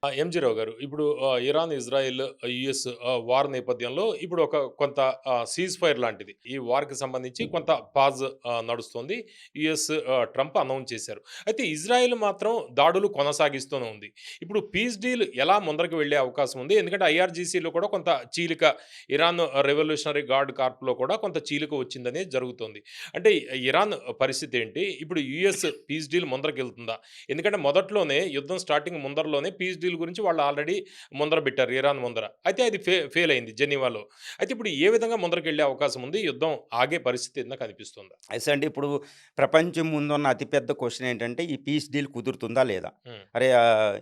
MG రావు గారు. ఇప్పుడు Iran, Israel, US war నేపథ్యంలో ఇప్పుడు ఒక కొంత సీజ్ ఫైర్ లాంటిది. ఈ వార్‌కి సంబంధించి కొంత పాజ్ నడుస్తుంది. యూఎస్ ట్రంప్ అనౌన్స్ చేశారు. అయితే ఇజ్రాయెల్ మాత్రం దాడులు కొనసాగిస్తూనే ఉంది. ఇప్పుడు పీస్ డీల్ ఎలా ముందరకు వెళ్ళే అవకాశం ఉంది? ఎందుకంటే ఐఆర్‌జీసీలో కూడా కొంత చీలిక, ఇరాన్ రెవల్యూషనరీ గార్డ్ కార్ప్‌లో కూడా కొంత చీలిక వచ్చిందనేది జరుగుతుంది. అంటే ఇరాన్ పరిస్థితి ఏంటి? ఇప్పుడు యూఎస్ పీస్ డీల్ ముందరకెళ్తుందా? ఎందుకంటే మొదట్లోనే యుద్ధం స్టార్టింగ్ ముందరలోనే పీస్ డీల్ గురించి వాళ్ళు ఆల్రెడీ ముందర పెట్టారు ఇరాన్ ముందర. అయితే అది ఫెయిల్ అయింది జెనీవాలో. అయితే ఇప్పుడు ఏ విధంగా ముందరకెళ్ళే అవకాశం ఉంది? యుద్ధం ఆగే పరిస్థితి ఏదన్నా కనిపిస్తుందా? యెస్ అండి. ఇప్పుడు ప్రపంచం ముందున్న అతిపెద్ద క్వెషన్ ఏంటంటే, ఈ పీస్ డీల్ కుదురుతుందా లేదా? హ్మ్. అరే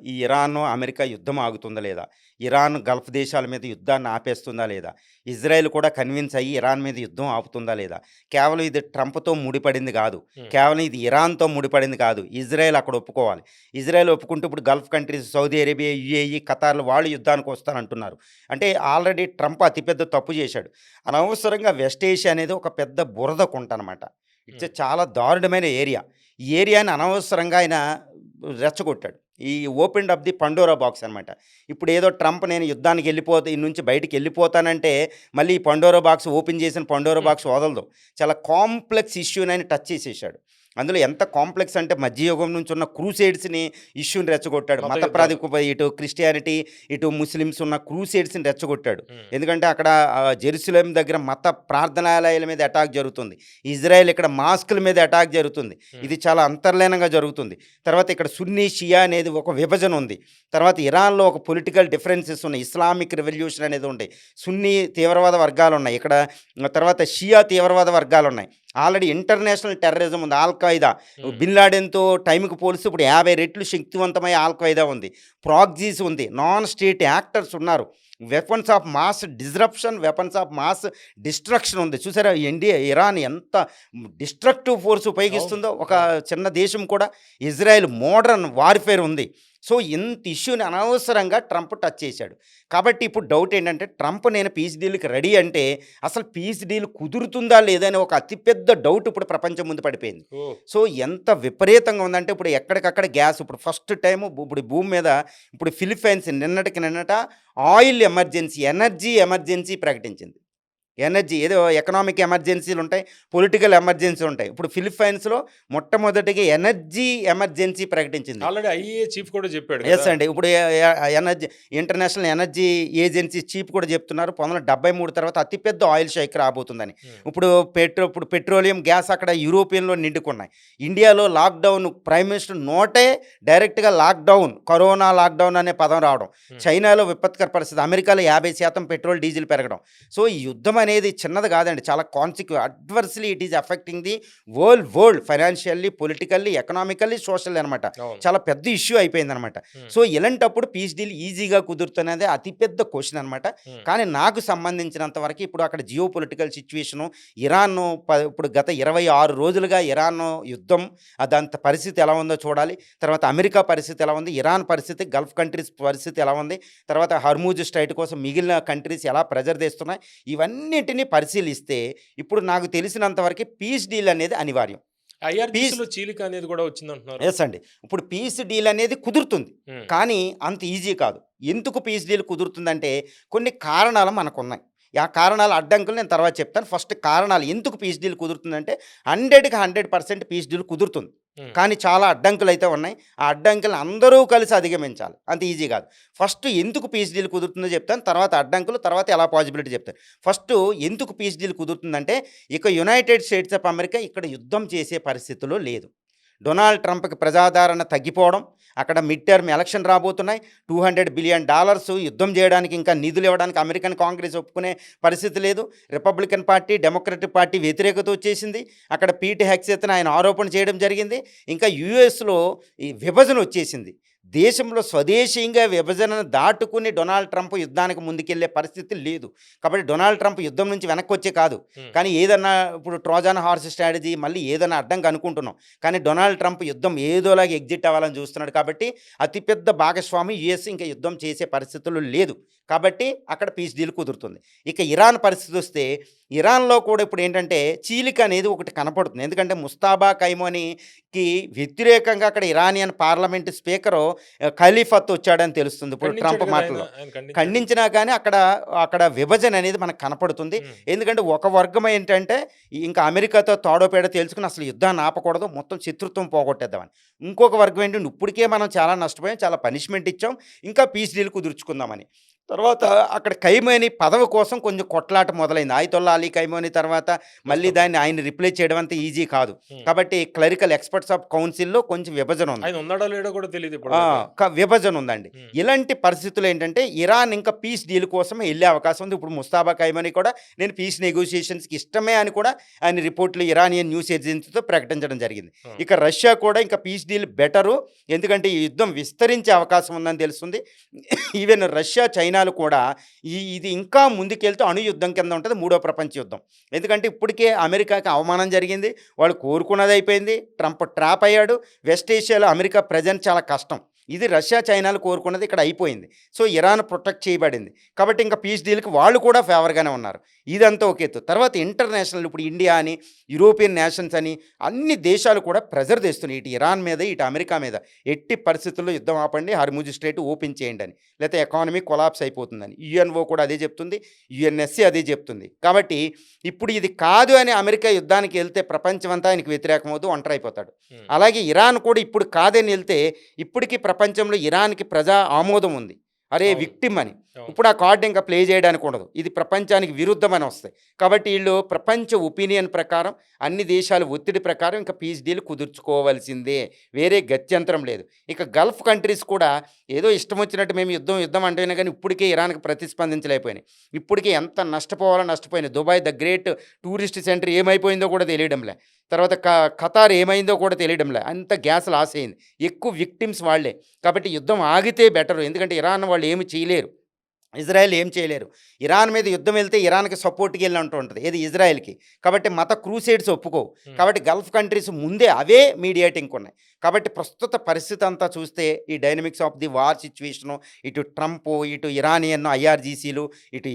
ఈ ఇరాన్, అమెరికా యుద్ధం ఆగుతుందా లేదా? ఇరాన్ గల్ఫ్ దేశాల మీద యుద్ధాన్ని ఆపేస్తుందా లేదా? ఇజ్రాయెల్ కూడా కన్విన్స్ అయ్యి ఇరాన్ మీద యుద్ధం ఆపుతుందా లేదా? కేవలం ఇది ట్రంప్‌తో ముడిపడింది కాదు. హ్మ్. కేవలం ఇది ఇరాన్‌తో ముడిపడింది కాదు. ఇజ్రాయెల్ అక్కడ ఒప్పుకోవాలి. ఇజ్రాయెల్ ఒప్పుకుంటే ఇప్పుడు Gulf countries Saudi Arabia, UAE, ఖతార్‌లు వాళ్ళు యుద్ధానికి వస్తానంటున్నారు. అంటే ఆల్రెడీ ట్రంప్ అతిపెద్ద తప్పు చేశాడు. అనవసరంగా వెస్ట్ ఏషియా అనేది ఒక పెద్ద బురద కుంటనమాట. ఇట్స్ హ్మ్. చాలా దారుణమైన ఏరియా. ఈ ఏరియాని అనవసరంగా ఆయన రెచ్చగొట్టాడు. ఈ opened up the Pandora box అనమాట. ఇప్పుడేదో ట్రంప్ నేను యుద్ధానికి ఈ నుంచి బయటికెళ్ళిపోతానంటే, మళ్ళీ ఈ పండోరా బాక్స్ ఓపెన్ చేసిన పండోరా హ్మ్. బాక్స్ వదలదు. చాలా కాంప్లెక్స్ ఇష్యూనని టచ్ చేసేసాడు. అందులో ఎంత కాంప్లెక్స్ అంటే మధ్యయుగం నుంచి ఉన్న క్రూసేడ్స్‌ని ఇష్యూని రెచ్చగొట్టాడు. మత మత యుద్ధాలు. ప్రాతిప ఇటు క్రిస్టియానిటీ, ఇటు ముస్లిమ్స్ ఉన్న క్రూసేడ్స్‌ని రెచ్చగొట్టాడు. హ్మ్. ఎందుకంటే అక్కడ జెరూసలేం దగ్గర మత ప్రార్థనాలయాల మీద అటాక్ జరుగుతుంది. ఇజ్రాయెల్ ఇక్కడ మాస్కుల మీద అటాక్ జరుగుతుంది. హ్మ్. ఇది చాలా అంతర్లీనంగా జరుగుతుంది. తర్వాత ఇక్కడ సున్నీ, షియా అనేది ఒక విభజన ఉంది. తర్వాత ఇరాన్‌లో ఒక పొలిటికల్ డిఫరెన్సెస్ ఉన్నాయి. ఇస్లామిక్ రెవల్యూషన్ అనేది ఉంది. సున్నీ తీవ్రవాద వర్గాలున్నాయి. ఇక్కడ తర్వాత షియా తీవ్రవాద వర్గాలున్నాయి. ఆల్రెడీ ఇంటర్నేషనల్ టెర్రరిజం ఉంది. ఆల్ ఖైదా, హ్మ్. బిన్ లాడెన్‌తో టైంకి పోలిస్తే ఇప్పుడు 50 రెట్లు శక్తివంతమై ఆల్ ఖైదా ఉంది. ప్రాక్సీస్ ఉంది. నాన్ స్టేట్ యాక్టర్స్ ఉన్నారు. Weapons of mass disruption, weapons of mass destruction ఉంది. చూసారా ఇరాన్ ఎంత డిస్ట్రక్టివ్ ఫోర్స్ అవును. ఉపయోగిస్తుందో ఒక అవును. చిన్న దేశం కూడా. ఇజ్రాయెల్ మోడర్న్ వార్‌ఫేర్ ఉంది. సో, ఇంత ఇష్యూని అనవసరంగా ట్రంప్ టచ్ చేశాడు. కాబట్టి ఇప్పుడు డౌట్ ఏంటంటే, ట్రంప్ నేను పీస్ డీల్‌కి రెడీ అంటే, అసలు పీస్ డీల్ కుదురుతుందా లేదా అని ఒక అతిపెద్ద డౌట్ ఇప్పుడు ప్రపంచం ముందు పడిపోయింది. ఓహ్! సో, ఎంత విపరీతంగా ఉందంటే, ఇప్పుడు ఎక్కడికక్కడ గ్యాస్ ఇప్పుడు ఫస్ట్ టైము ఇప్పుడు భూమి మీద ఇప్పుడు ఫిలిప్పైన్స్ నిన్నటికి నిన్నట ఆయిల్ ఎమర్జెన్సీ, ఎనర్జీ ఎమర్జెన్సీ ప్రకటించింది. ఎనర్జీ ఏదో ఎకనామిక్ ఎమర్జెన్సీలుంటాయి, పొలిటికల్ ఎమర్జెన్సీ ఉంటాయి. ఇప్పుడు ఫిలిప్పైన్స్‌లో మొట్టమొదటిగా ఎనర్జీ ఎమర్జెన్సీ ప్రకటించింది. ఆల్రెడీ ఐఈఏ చీఫ్ కూడా చెప్పాడు యెస్ గదా! అండి. ఇప్పుడు energy international energy agency chief కూడా చెప్తున్నారు. 1973 తర్వాత అతిపెద్ద ఆయిల్ షైక్ రాబోతుందని. హ్మ్. ఇప్పుడు పెట్రోలియం, గ్యాస్ అక్కడ యూరోపియన్‌లో నిండుకున్నాయి. ఇండియాలో లాక్‌డౌన్ ప్రైమ్ మినిస్టర్ నోటే డైరెక్ట్‌గా లాక్‌డౌన్, కరోనా లాక్‌డౌన్ అనే పదం రావడం. హ్మ్. చైనాలో విపత్కర పరిస్థితి. అమెరికాలో 50% పెట్రోల్, డీజిల్ పెరగడం. సో, ఈ యుద్ధం అనేది చిన్నది కాదండి. చాలా adversely it is affecting the world financially, politically, economically, socially అనమాట. అవును. చాలా పెద్ద ఇష్యూ అయిపోయిందనమాట. హ్మ్. సో, ఇలాంటప్పుడు పీస్ డీల్ ఈజీగా కుదురుతున్నదే అతిపెద్ద క్వెషన్ అనమాట. హ్మ్. కానీ నాకు సంబంధించినంత వరకు ఇప్పుడు అక్కడ జియో పొలిటికల్ సిట్యుయేషను ఇరాను ఇప్పుడు గత 26 రోజులుగా ఇరాన్ యుద్ధం, దాని పరిస్థితి ఎలా ఉందో చూడాలి. తర్వాత అమెరికా పరిస్థితి ఎలా ఉంది, ఇరాన్ పరిస్థితి, గల్ఫ్ కంట్రీస్ పరిస్థితి ఎలా ఉంది, తర్వాత హర్మూజ్ స్ట్రైట్ కోసం మిగిలిన కంట్రీస్ ఎలా ప్రెజర్ తెస్తున్నాయి, ఇవన్నిటిని పరిశీలిస్తే ఇప్పుడు నాకు తెలిసినంత వరకు పీస్ డీల్ అనేది అనివార్యం. పీస్ ఐఆర్‌జీసీలో చీలిక అనేది గూడా వచ్చిందంటున్నారు. యెస్ అండి. ఇప్పుడు పీస్ డీల్ అనేది కుదురుతుంది. హ్మ్. కానీ అంత ఈజీ కాదు. ఎందుకు పీస్ డీల్ కుదురుతుందంటే కొన్ని కారణాలు మనకున్నాయి. ఆ కారణాల అడ్డంకులు నేను తర్వాత చెప్తాను. ఫస్ట్ కారణాలు ఎందుకు పీస్ డీల్ కుదురుతుందంటే 100కి 100% పీస్ డీల్ కుదురుతుంది. హ్మ్. కానీ చాలా అడ్డంకులైతే ఉన్నాయి. ఆ అడ్డంకులను అందరూ కలిసి అధిగమించాలి. అంత ఈజీ కాదు. ఫస్ట్ ఎందుకు పీస్ డీల్ కుదురుతుందో చెప్తాను. తర్వాత అడ్డంకులు, తర్వాత ఎలా పాజిబిలిటీ చెప్తాను. ఫస్టు ఎందుకు పీస్ డీల్ కుదురుతుందంటే ఇక యునైటెడ్ స్టేట్స్ ఆఫ్ అమెరికా ఇక్కడ యుద్ధం చేసే పరిస్థితిలో లేదు. డొనాల్డ్ ట్రంప్‌కి ప్రజాదరణ తగ్గిపోవడం, అక్కడ మిడ్ టర్మ్ ఎలక్షన్ రాబోతున్నాయి. $200 బిలియన్ యుద్ధం చేయడానికి ఇంకా నిధులు ఇవ్వడానికి అమెరికన్ కాంగ్రెస్ ఒప్పుకునే పరిస్థితి లేదు. రిపబ్లికన్ పార్టీ, డెమోక్రటిక్ పార్టీ వ్యతిరేకత వచ్చేసింది. అక్కడ పీట్ హెగ్సేత్ ఆయన ఆరోపణ చేయడం జరిగింది. ఇంకా యూఎస్‌లో ఈ విభజన వచ్చేసింది. దేశంలో స్వదేశీయంగా విభజనను దాటుకుని డొనాల్డ్ ట్రంప్ యుద్ధానికి ముందుకెళ్ళే పరిస్థితి లేదు. కాబట్టి డొనాల్డ్ ట్రంప్ యుద్ధం నుంచి వెనక్కొచ్చే కాదు. హ్మ్. కానీ ఏదన్నా ఇప్పుడు ట్రోజన్ హార్స్ స్ట్రాటజీ మళ్ళీ ఏదన్నా అడ్డంగా అనుకుంటున్నాం. కానీ డొనాల్డ్ ట్రంప్ యుద్ధం ఏదోలాగా ఎగ్జిట్ అవ్వాలని చూస్తున్నాడు కాబట్టి అతిపెద్ద భాగస్వామి యూఎస్ ఇంకా యుద్ధం చేసే పరిస్థితుల్లో లేదు. కాబట్టి అక్కడ పీస్ డీల్ కుదురుతుంది. ఇక ఇరాన్ పరిస్థితి వస్తే ఇరాన్‌లో కూడా ఇప్పుడేంటంటే చీలిక అనేది ఒకటి కనపడుతుంది. ఎందుకంటే ముస్తాబా ఖైమోనీకి వ్యతిరేకంగా అక్కడ ఇరానియన్ పార్లమెంట్ స్పీకరు ఖలీఫత్ వచ్చాడని తెలుస్తుంది. ఇప్పుడు ఖండించాడు ట్రంప్ కదా! మాటల్లో. ఆయన ఖండించాడు. ఖండించినా కానీ అక్కడ అక్కడ విభజన అనేది మనకు కనపడుతుంది. హ్మ్. ఎందుకంటే ఒక వర్గం ఏంటంటే ఇంకా అమెరికాతో తాడోపేడో తేల్చుకుని అసలు యుద్ధాన్ని ఆపకూడదు. మొత్తం శత్రుత్వం పోగొట్టేద్దామని. ఇంకొక వర్గం ఏంటంటే ఇప్పటికే మనం చాలా నష్టపోయాం. చాలా పనిష్మెంట్ ఇచ్చాం. ఇంకా పీస్ డీల్ కుదుర్చుకుందామని. తర్వాత అక్కడ ఖైమోనీ పదవి కోసం కొంచెం కొట్లాట మొదలైంది. ఆయతొల్లా అలీ ఖైమోనీ తర్వాత మళ్ళీ ముస్తఫా. దాన్ని ఆయన రిప్లేస్ చేయడం అంత ఈజీ కాదు. హ్మ్. కాబట్టి క్లరికల్ ఎక్స్‌పర్ట్స్ ఆఫ్ కౌన్సిల్‌లో కొంచెం విభజన ఉంది. ఆయన ఉన్నాడో లేడో కూడా తెలీదు ఆ! ఇప్పటిదాకా. విభజన ఉందండి. హ్మ్. ఇలాంటి పరిస్థితులు ఏంటంటే ఇరాన్ ఇంకా పీస్ డీల్ కోసమే ఎళ్ళే అవకాశం ఉంది. ఇప్పుడు ముస్తాబా ఖైమనీ కూడా నేను పీస్ నెగోషియేషన్స్‌కి ఇష్టమే అని కూడా ఆయన రిపోర్ట్‌లు ఇరానియన్ న్యూస్ ఏజెన్సీతో ప్రకటించడం జరిగింది. ఆ! ఇక రష్యా కూడా ఇంకా పీస్ డీల్ బెటరు. ఎందుకంటే ఈ యుద్ధం విస్తరించే అవకాశం ఉందని తెలుస్తుంది. ఈవెన్ రష్యా, చైనాలు కూడా ఇది ఇంకా ముందుకెళ్తే అణు యుద్ధం కింద ఉంటది. మూడో ప్రపంచ యుద్ధం. ఎందుకంటే ఇప్పటికే అమెరికాకి అవమానం జరిగింది. వాళ్ళు కోరుకున్నది అయిపోయింది. ట్రంప్ ట్రాప్ అయ్యాడు. వెస్ట్ ఏషియాలో అమెరికా ప్రెజెన్స్ చాలా కష్టం. ఇది రష్యా, చైనాలు కోరుకున్నది ఇక్కడ అయిపోయింది. సో ఇరాన్ ప్రొటెక్ట్ చేయబడింది. కాబట్టి ఇంకా పీస్ డీల్‌కి వాళ్ళు కూడా ఫేవర్‌గానే ఉన్నారు. ఇదంతా ఒక ఎత్తు. తర్వాత ఇంటర్నేషనల్ ఇప్పుడు ఇండియా అని, యూరోపియన్ నేషన్స్ అని అన్ని దేశాలు కూడా ప్రెజర్ తెస్తున్నాయి. ఇటు ఇరాన్ మీద, ఇటు అమెరికా మీద. ఎట్టి పరిస్థితుల్లో యుద్ధం ఆపండి. హార్ముజ్ స్ట్రెయిట్ ఓపెన్ చేయండి అని. లేకపోతే ఎకానమీ కొలాప్స్ అయిపోతుందని. యుఎన్ఓ కూడా అదే చెప్తుంది. యుఎన్ఎస్సీ అదే చెప్తుంది. కాబట్టి ఇప్పుడు ఇది కాదు అని అమెరికా యుద్ధానికి వెళ్తే ప్రపంచమంతా ఆయనకి వ్యతిరేకమవుతూ ఒంటరైపోతాడు. హ్మ్. అలాగే ఇరాన్ కూడా ఇప్పుడు కాదని వెళ్తే ఇప్పటికీ ప్రపంచంలో ఇరాన్‌కి ప్రజా ఆమోదం ఉంది. అరే అవును. విక్టిమ్ అని. అవును. ఇప్పుడు ఆ కార్డ్ ఇంకా ప్లే చేయడానికి ఉండదు. ఇది ప్రపంచానికి విరుద్ధమని వస్తాయి. కాబట్టి వీళ్ళు ప్రపంచ ఒపీనియన్ ప్రకారం అన్ని దేశాల ఒత్తిడి ప్రకారం ఇంకా పీస్ డీల్ కుదుర్చుకోవాల్సిందే. వేరే గత్యంతరం లేదు. ఇక గల్ఫ్ కంట్రీస్ కూడా ఏదో ఇష్టం వచ్చినట్టు మేము యుద్ధం అంటేనే కానీ ఇప్పటికే ఇరాన్‌కి ప్రతిస్పందించలేకపోయినాయి. ఇప్పటికే ఎంత నష్టపోవాలో నష్టపోయినాయి. Dubai the great tourist centre ఏమైపోయిందో కూడా తెలియడంలే. తర్వాత ఖతార్ ఏమైందో కూడా తెలియడంలే. అంత గ్యాస్ లాస్ అయింది. ఎక్కువ విక్టిమ్స్ వాళ్ళే. కాబట్టి యుద్ధం ఆగితే బెటరు. ఎందుకంటే ఇరాన్ వాళ్ళు ఏమి చేయలేరు. ఇజ్రాయెల్ ఏం చేయలేరు. ఇరాన్ మీద యుద్ధం వెళ్తే ఇరాన్‌కి సపోర్ట్‌గా ఎళ్ళినట్టు ఉంటది. ఏది ఇజ్రాయెల్‌కి. కాబట్టి మత క్రూసేడ్స్ ఒప్పుకోవు. హ్మ్. కాబట్టి గల్ఫ్ కంట్రీస్ ముందే అవే మీడియేటింగ్‌కి ఉన్నాయి. కాబట్టి ప్రస్తుత పరిస్థితి అంతా చూస్తే ఈ dynamics of the war situation, ఇటు ట్రంపు, ఇటు ఇరానియన్ ఐఆర్‌జీసీలు, ఇటు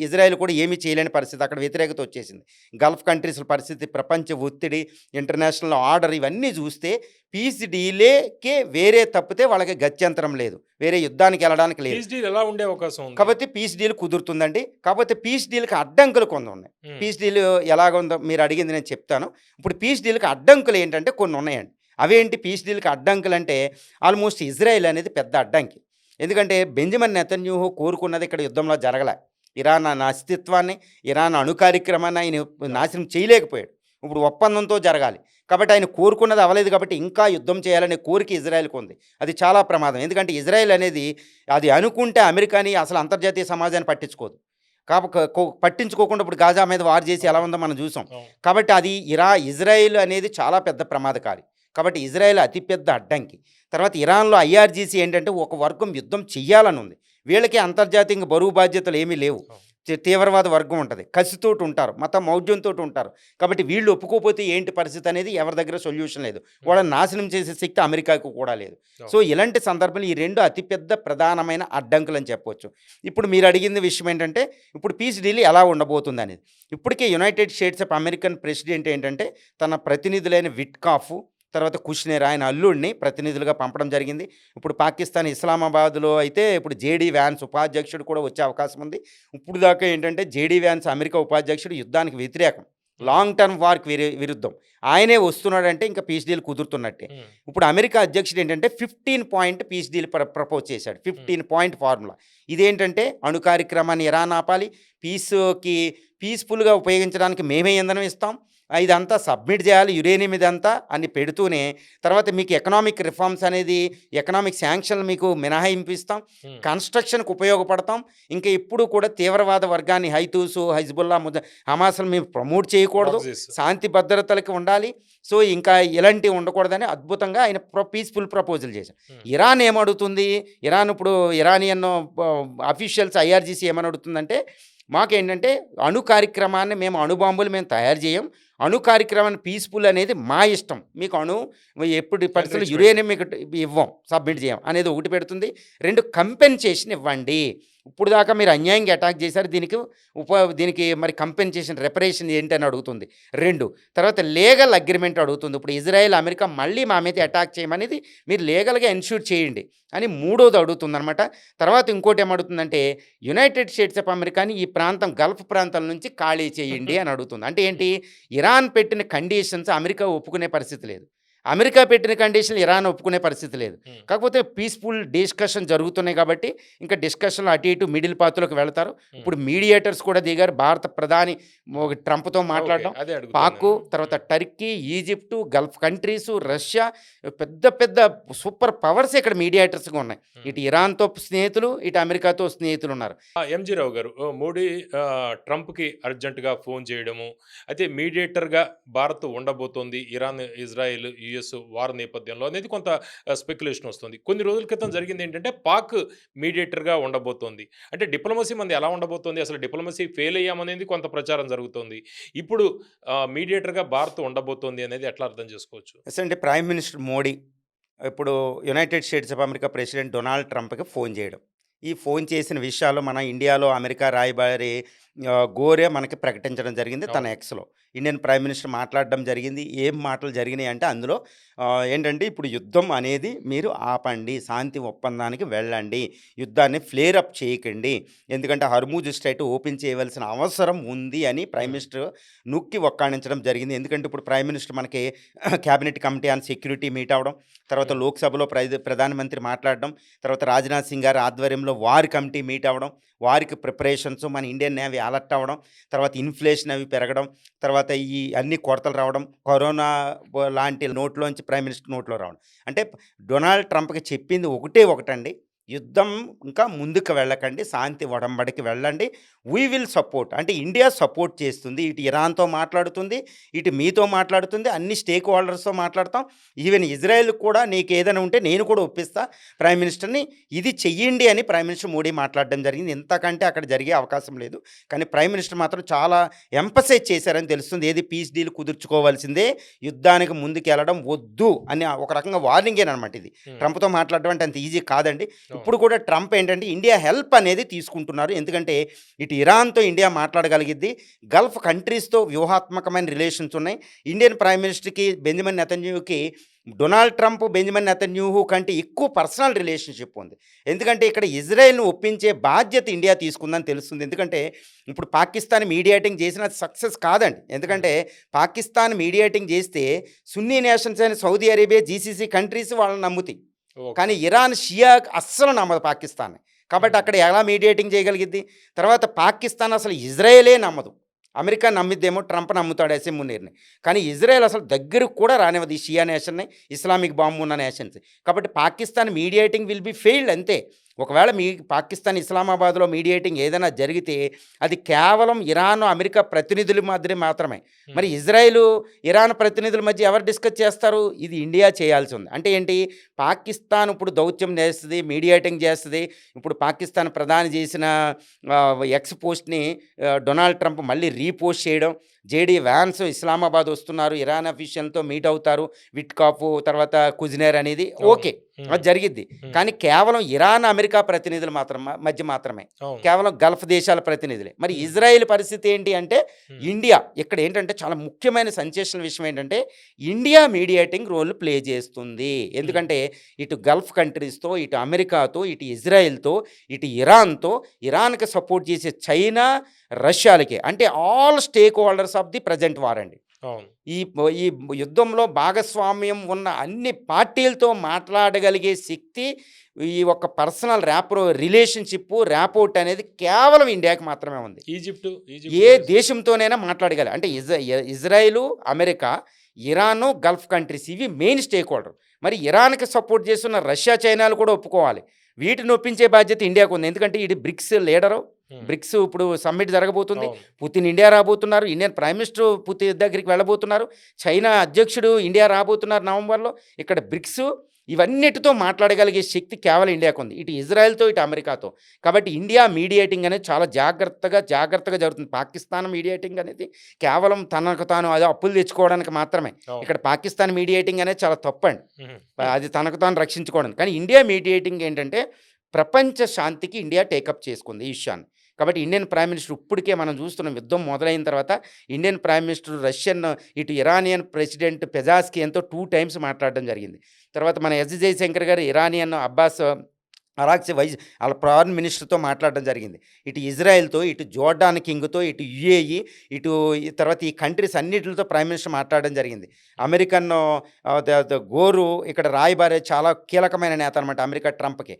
ఇజ్రాయెల్ కూడా ఏమీ చేయలేని పరిస్థితి. అక్కడ వ్యతిరేకత వచ్చేసింది. గల్ఫ్ కంట్రీస్‌ల పరిస్థితి, ప్రపంచ ఒత్తిడి, ఇంటర్నేషనల్ ఆర్డర్ ఇవన్నీ చూస్తే పీస్ డీలేకే వేరే తప్పితే వాళ్ళకి గత్యంతరం లేదు. వేరే యుద్ధానికి ఎళ్ళడానికి లేదు. పీస్ డీల్ ఎలా ఉండే అవకాశం ఉంది? కాబట్టి పీస్ డీల్ కుదురుతుందండి. కాకపోతే పీస్ డీల్‌కి అడ్డంకులు కొన్ని ఉన్నాయి. హ్మ్. పీస్ డీల్ ఎలాగుందో మీరు అడిగింది నేను చెప్తాను. ఇప్పుడు పీస్ డీల్‌కి అడ్డంకులు ఏంటంటే కొన్ని ఉన్నాయండి. అవేంటి పీస్ డీల్‌కి అడ్డంకులంటే ఆల్మోస్ట్ ఇజ్రాయెల్ అనేది పెద్ద అడ్డంకి. ఎందుకంటే బెంజమిన్ నెతన్యాహు కోరుకున్నది ఇక్కడ యుద్ధంలో జరగలే. ఇరాన్ అస్తిత్వాన్ని, ఇరాన్ అణు కార్యక్రమాన్ని ఆయన నాశనం చేయలేకపోయాడు. ఇప్పుడు ఒప్పందంతో జరగాలి. కాబట్టి ఆయన కోరుకున్నది అవ్వలేదు కాబట్టి ఇంకా యుద్ధం చేయాలనే కోరిక ఇజ్రాయెల్‌కి ఉంది. అది చాలా ప్రమాదం. ఎందుకంటే ఇజ్రాయెల్ అనేది అది అనుకుంటే అమెరికాని అసలు అంతర్జాతీయ సమాజాన్ని పట్టించుకోదు. పట్టించుకోకుండా ఇప్పుడు గాజా మీద వార్ చేసి ఎలా ఉందో మనం చూసాం. అవును. కాబట్టి అది ఇజ్రాయిల్ అనేది చాలా పెద్ద ప్రమాదకారి. కాబట్టి ఇజ్రాయెల్ అతిపెద్ద అడ్డంకి. తర్వాత ఇరాన్‌లో ఐఆర్‌జీసీ ఏంటంటే ఒక వర్గం యుద్ధం చెయ్యాలని ఉంది. వీళ్ళకి అంతర్జాతీయంగా బరువు బాధ్యతలు ఏమీ లేవు. అవును. తీవ్రవాద వర్గం ఉంటది. కసితోటి ఉంటారు. మత మౌఢ్యంతోటి ఉంటారు. కాబట్టి వీళ్ళు ఒప్పుకోకపోతే ఏంటి పరిస్థితి అనేది ఎవరి దగ్గర సొల్యూషన్ లేదు. వాళ్ళని నాశనం చేసే శక్తి అమెరికాకు కూడా లేదు. సో ఇలాంటి సందర్భంలో ఈ 2 అతిపెద్ద ప్రధానమైన అడ్డంకులని చెప్పొచ్చు. ఇప్పుడు మీరు అడిగింది విషయం ఏంటంటే ఇప్పుడు పీస్ డీల్ ఎలా ఉండబోతుందనేది. ఇప్పటికే United States of American president ఏంటంటే తన ప్రతినిధులైన విట్కాఫ్, తర్వాత కుష్నెర్ ఆయన అల్లుడిని ప్రతినిధులుగా పంపడం జరిగింది. ఇప్పుడు పాకిస్తాన్ ఇస్లామాబాద్‌లో అయితే ఇప్పుడు జేడీ వ్యాన్స్ ఉపాధ్యక్షుడు కూడా వచ్చే అవకాశం ఉంది. ఇప్పుడు దాకా ఏంటంటే జేడీ వ్యాన్స్ అమెరికా ఉపాధ్యక్షుడు యుద్ధానికి వ్యతిరేకం. లాంగ్ టర్మ్ వార్‌కి విరుద్ధం. ఆయనే వస్తున్నాడంటే ఇంకా పీస్ డీల్ కుదురుతున్నట్టే. హ్మ్. ఇప్పుడు అమెరికా అధ్యక్షుడు ఏంటంటే 15 పాయింట్ పీస్ డీల్ ప్రపోజ్ చేశాడు. 15 పాయింట్ ఫార్ములా. ఇదేంటంటే అణు కార్యక్రమాన్ని ఇరాన్ ఆపాలి. పీస్‌ఫుల్‌గా ఉపయోగించడానికి మేమే ఇంధనం ఇస్తాం. ఇదంతా సబ్మిట్ చేయాలి యురేనియం ఇదంతా అని పెడుతూనే తర్వాత మీకు ఎకనామిక్ రిఫార్మ్స్ అనేది ఎకనామిక్ శాంక్షన్లు మీకు మినహాయింపు ఇస్తాం. హ్మ్. కన్స్ట్రక్షన్‌కి ఉపయోగపడతాం. ఇంకా ఎప్పుడు కూడా తీవ్రవాద వర్గాన్ని హైజబుల్లా, హమాస్‌లు మేము ప్రమోట్ చేయకూడదు. ప్రాక్సీస్. శాంతి భద్రతలకి ఉండాలి. సో ఇంకా ఇలాంటివి ఉండకూడదని అద్భుతంగా ఆయన పీస్‌ఫుల్ ప్రపోజల్ చేశారు. హ్మ్. ఇరాన్ ఏమడుగుతుంది? ఇరాన్ ఇప్పుడు ఇరానియన్ అఫీషియల్స్ ఐఆర్‌జీసీ ఏమని అడుగుతుందంటే మాకేంటంటే అణు కార్యక్రమాన్ని మేము అణుబాంబులు మేము తయారు చేయం. అణు కార్యక్రమాన్ని పీస్ఫుల్ అనేది మా ఇష్టం, మీకు ఎప్పుడు పరిస్థితుల్లో Enrichment. యురేనియం మీకు ఇవ్వం, సబ్మిట్ చేయం అనేది ఒకటి పెడుతుంది. 2 కంపెన్సేషన్ ఇవ్వండి. ఇప్పుడు దాకా మీరు అన్యాయంగా అటాక్ చేశారు, దీనికి మరి కంపెన్సేషన్ రెపరేషన్ ఏంటి అని అడుగుతుంది. 2 తర్వాత లీగల్ అగ్రిమెంట్ అడుగుతుంది. ఇప్పుడు ఇజ్రాయెల్ అమెరికా మళ్ళీ మా మీద అటాక్ చేయమనేది మీరు లీగల్గా ఎన్ష్యూర్ చేయండి అని 3వది అడుగుతుంది అనమాట. తర్వాత ఇంకోటి ఏమడుగుతుందంటే యునైటెడ్ స్టేట్స్ ఆఫ్ అమెరికాని ఈ ప్రాంతం గల్ఫ్ ప్రాంతాల నుంచి ఖాళీ చేయండి అని అడుగుతుంది. అంటే ఏంటి, ఇరాన్ పెట్టిన కండిషన్స్ అమెరికా ఒప్పుకునే పరిస్థితి లేదు, అమెరికా పెట్టిన కండిషన్లు ఇరాన్ ఒప్పుకునే పరిస్థితి లేదు. కాకపోతే పీస్ఫుల్ డిస్కషన్ జరుగుతున్నాయి కాబట్టి ఇంకా డిస్కషన్లు అటు ఇటు మిడిల్ పాత్రలోకి వెళ్తారు. ఇప్పుడు మీడియేటర్స్ కూడా దిగారు. భారత ప్రధాని ట్రంప్తో మాట్లాడడం, అదే పాక్, అడుగుతున్నాను. తర్వాత Turkey, Egypt, Gulf countries, Russia, పెద్ద పెద్ద సూపర్ పవర్స్ ఇక్కడ మీడియేటర్స్గా ఉన్నాయి. ఇటు ఇరాన్తో స్నేహితులు, ఇటు అమెరికాతో స్నేహితులు ఉన్నారు. ఎంజీ రావు గారు, మోడీ ట్రంప్కి అర్జెంటుగా ఫోన్ చేయడము, అయితే మీడియేటర్గా భారత్ ఉండబోతోంది ఇరాన్, ఇజ్రాయెల్, యుఎస్ వార్ నేపథ్యంలో అనేది కొంత స్పెక్యులేషన్ వస్తుంది. కొన్ని రోజుల క్రితం జరిగింది ఏంటంటే పాక్ మీడియేటర్గా ఉండబోతోంది. అంటే డిప్లొమసీ మంది ఎలా ఉండబోతోంది, అసలు డిప్లొమసీ ఫెయిల్ అయ్యామనేది కొంత ప్రచారం జరుగుతోంది. ఇప్పుడు మీడియేటర్గా భారత్ ఉండబోతోంది అనేది ఎట్లా అర్థం చేసుకోవచ్చు? ఎస్ అండి, ప్రైమ్ మినిస్టర్ మోడీ ఇప్పుడు United States of America president Donald ట్రంప్కి ఫోన్ చేయడం, ఈ ఫోన్ చేసిన విషయాలు మన ఇండియాలో అమెరికా రాయబారి గోరే మనకి ప్రకటించడం జరిగింది. తన అవును. ఎక్స్లో ఇండియన్ ప్రైమ్ మినిస్టర్ మాట్లాడడం జరిగింది. ఏం మాటలు జరిగినాయి అంటే అందులో ఏంటంటే ఇప్పుడు యుద్ధం అనేది మీరు ఆపండి, శాంతి ఒప్పందానికి వెళ్ళండి, యుద్ధాన్ని ఫ్లేర్ అప్ చేయకండి, ఎందుకంటే హర్మూజ్ స్ట్రైట్ ఓపెన్ చేయవలసిన అవసరం ఉంది అని ప్రైమ్ మినిస్టర్ నొక్కి ఒక్కాణించడం జరిగింది. ఎందుకంటే ఇప్పుడు ప్రైమ్ మినిస్టర్ మనకి cabinet committee on security meet అవ్వడం, తర్వాత లోక్సభలో ప్రధానమంత్రి మాట్లాడడం, తర్వాత రాజ్నాథ్ సింగ్ గారి ఆధ్వర్యంలో వార్ కమిటీ మీట్ అవ్వడం, వారికి ప్రిపరేషన్స్, మన ఇండియన్ నేవీ అలర్ట్ అవ్వడం, తర్వాత ఇన్ఫ్లేషన్ అవి పెరగడం, తర్వాత ఈ అన్ని కొరతలు రావడం, కరోనా లాంటి నోట్లోంచి ప్రైమ్ మినిస్టర్ నోట్లో రావడం. అంటే డొనాల్డ్ ట్రంప్కి చెప్పింది ఒకటండి, యుద్ధం ఇంకా ముందుకు వెళ్ళకండి, శాంతి ఒడంబడికి వెళ్ళండి, వీ విల్ సపోర్ట్. అంటే ఇండియా సపోర్ట్ చేస్తుంది, ఇటు ఇరాన్తో మాట్లాడుతుంది, ఇటు మీతో మాట్లాడుతుంది, అన్ని స్టేక్ హోల్డర్స్తో మాట్లాడతాం, ఈవెన్ ఇజ్రాయెల్ కూడా నీకు ఏదైనా ఉంటే నేను కూడా ఒప్పిస్తా ప్రైమ్ మినిస్టర్ని, ఇది చెయ్యండి అని ప్రైమ్ మినిస్టర్ మోడీ మాట్లాడడం జరిగింది. ఇంతకంటే అక్కడ జరిగే అవకాశం లేదు. కానీ ప్రైమ్ మినిస్టర్ మాత్రం చాలా ఎంపసైజ్ చేశారని తెలుస్తుంది. ఏది పీస్ డీల్ కుదుర్చుకోవాల్సిందే, యుద్ధానికి ముందుకు వెళ్ళడం వద్దు అని ఒక రకంగా వార్నింగేనమాట. ఇది ట్రంప్తో మాట్లాడడం అంటే అంత ఈజీ కాదండి. ఇప్పుడు కూడా ట్రంప్ ఏంటంటే ఇండియా హెల్ప్ అనేది తీసుకుంటున్నారు, ఎందుకంటే ఇటు ఇరాన్తో ఇండియా మాట్లాడగలిగిద్ది, గల్ఫ్ కంట్రీస్తో వ్యూహాత్మకమైన రిలేషన్స్ ఉన్నాయి. ఇండియన్ ప్రైమ్ మినిస్టర్కి బెంజమిన్ నెతన్యాహుకి డొనాల్డ్ ట్రంప్ బెంజమిన్ నెతన్యాహు కంటే ఎక్కువ పర్సనల్ రిలేషన్షిప్ ఉంది. ఎందుకంటే ఇక్కడ ఇజ్రాయెల్ను ఒప్పించే బాధ్యత ఇండియా తీసుకుందని తెలుస్తుంది. ఎందుకంటే ఇప్పుడు పాకిస్తాన్ మీడియేటింగ్ చేసిన సక్సెస్ కాదండి, ఎందుకంటే పాకిస్తాన్ మీడియేటింగ్ చేస్తే సున్నీ నేషన్స్ అయిన సౌదీ అరేబియా, జీసీసీ కంట్రీస్ వాళ్ళని నమ్ముతాయి, కానీ ఇరాన్, షియా అస్సలు నమ్మదు పాకిస్తాన్ని. కాబట్టి అక్కడ ఎలా మీడియేటింగ్ చేయగలిగిద్ది? తర్వాత పాకిస్తాన్ అసలు ఇజ్రాయేలే నమ్మదు, అమెరికా నమ్మిద్దేమో, ట్రంప్ నమ్ముతాడు అసెంబ్లీని, కానీ ఇజ్రాయెల్ అసలు దగ్గరకు కూడా రానివ్వదు ఈ షియా నేషన్ని, ఇస్లామిక్ బాంబు ఉన్న నేషన్స్. కాబట్టి Pakistan mediating will be failed అంతే. ఒకవేళ పాకిస్తాన్ ఇస్లామాబాద్లో మీడియేటింగ్ ఏదైనా జరిగితే అది కేవలం ఇరాన్, అమెరికా ప్రతినిధుల మధ్య మాత్రమే. మరి ఇజ్రాయెల్, ఇరాన్ ప్రతినిధుల మధ్య ఎవరు డిస్కస్ చేస్తారు? ఇది ఇండియా చేయాల్సి ఉంది. అంటే ఏంటి, పాకిస్తాన్ ఇప్పుడు దౌత్యం చేస్తుంది, మీడియేటింగ్ చేస్తుంది. ఇప్పుడు పాకిస్తాన్ ప్రధాని చేసిన ఎక్స్ పోస్ట్ని డొనాల్డ్ ట్రంప్ మళ్ళీ రీపోస్ట్ చేయడం, జేడీ వ్యాన్స్ ఇస్లామాబాద్ వస్తున్నారు, ఇరాన్ అఫీషియల్తో మీట్ అవుతారు, విట్కాఫ్, తర్వాత కుజ్నేర్ అనేది ఓకే, అది జరిగిద్ది. కానీ కేవలం ఇరాన్, అమెరికా ప్రతినిధులు మధ్య మాత్రమే, కేవలం గల్ఫ్ దేశాల ప్రతినిధులే. మరి ఇజ్రాయెల్ పరిస్థితి ఏంటి అంటే ఇండియా ఇక్కడ ఏంటంటే చాలా ముఖ్యమైన సెన్సేషనల్ విషయం ఏంటంటే ఇండియా మీడియేటింగ్ రోల్ ప్లే చేస్తుంది. ఎందుకంటే ఇటు గల్ఫ్ కంట్రీస్తో, ఇటు అమెరికాతో, ఇటు ఇజ్రాయెల్తో, ఇటు ఇరాన్తో, ఇరాన్కి సపోర్ట్ చేసే చైనా, రష్యాలకి, అంటే all stake holders of the present war అండి. ఈ యుద్ధంలో భాగస్వామ్యం ఉన్న అన్ని పార్టీలతో మాట్లాడగలిగే శక్తి, ఈ ఒక పర్సనల్ రిలేషన్షిప్, ర్యాపోర్ట్ అనేది కేవలం ఇండియాకి మాత్రమే ఉంది. ఏ దేశంతోనైనా మాట్లాడగలరు. అంటే Israel, America, Iran, Gulf countries ఇవి మెయిన్ స్టేక్ హోల్డర్. మరి ఇరాన్కి సపోర్ట్ చేస్తున్న రష్యా, చైనాలు కూడా ఒప్పుకోవాలి. వీటిని ఒప్పించే బాధ్యత ఇండియాకు ఉంది. ఎందుకంటే ఇది బ్రిక్స్ లీడరు, బ్రిక్స్ ఇప్పుడు సమ్మిట్ జరగబోతుంది, పుతిన్ ఇండియా రాబోతున్నారు, ఇండియన్ ప్రైమ్ మినిస్టర్ పుతిన్ దగ్గరికి వెళ్ళబోతున్నారు, చైనా అధ్యక్షుడు ఇండియా రాబోతున్నారు నవంబర్లో. ఇక్కడ బ్రిక్స్, ఇవన్నిటితో మాట్లాడగలిగే శక్తి కేవలం ఇండియాకు ఉంది. ఇటు ఇజ్రాయెల్‌తో, ఇటు అమెరికాతో. కాబట్టి ఇండియా మీడియేటింగ్ అనేది చాలా జాగ్రత్తగా జరుగుతుంది. పాకిస్తాన్ మీడియేటింగ్ అనేది కేవలం తనకు తాను అదే అప్పులు తెచ్చుకోవడానికి మాత్రమే. అవును. ఇక్కడ పాకిస్తాన్ మీడియేటింగ్ అనేది చాలా తప్పండి. హుహు. అది తనకు తాను రక్షించుకోవడానికి. కానీ ఇండియా మీడియేటింగ్ ఏంటంటే ప్రపంచ శాంతికి ఇండియా టేకప్ చేసుకుంది ఈ విషయాన్ని. కాబట్టి ఇండియన్ ప్రైమ్ మినిస్టర్ ఇప్పటికే మనం చూస్తున్నాం యుద్ధం మొదలైన తర్వాత ఇండియన్ ప్రైమ్ మినిస్టర్ రష్యన్ ఇటు ఇరానియన్ ప్రెసిడెంట్ పెజాస్కియన్‌తో 2 టైమ్స్ మాట్లాడడం జరిగింది. తర్వాత మన ఎస్ జయశంకర్ గారు ఇరానియన్ అబ్బాస్ అరాక్చి వాళ్ళ ఫారెన్ మినిస్టర్‌తో మాట్లాడడం జరిగింది. ఇటు ఇజ్రాయెల్‌తో, ఇటు జోర్డాన్ కింగ్‌తో, ఇటు యుఏఈ, ఈ తర్వాత ఈ కంట్రీస్ అన్నిటితో ప్రైమ్ మినిస్టర్ మాట్లాడడం జరిగింది. అమెరికన్ గోరు ఇక్కడ రాయబారి చాలా కీలకమైన నేత అనమాట అమెరికా ట్రంప్‌కి.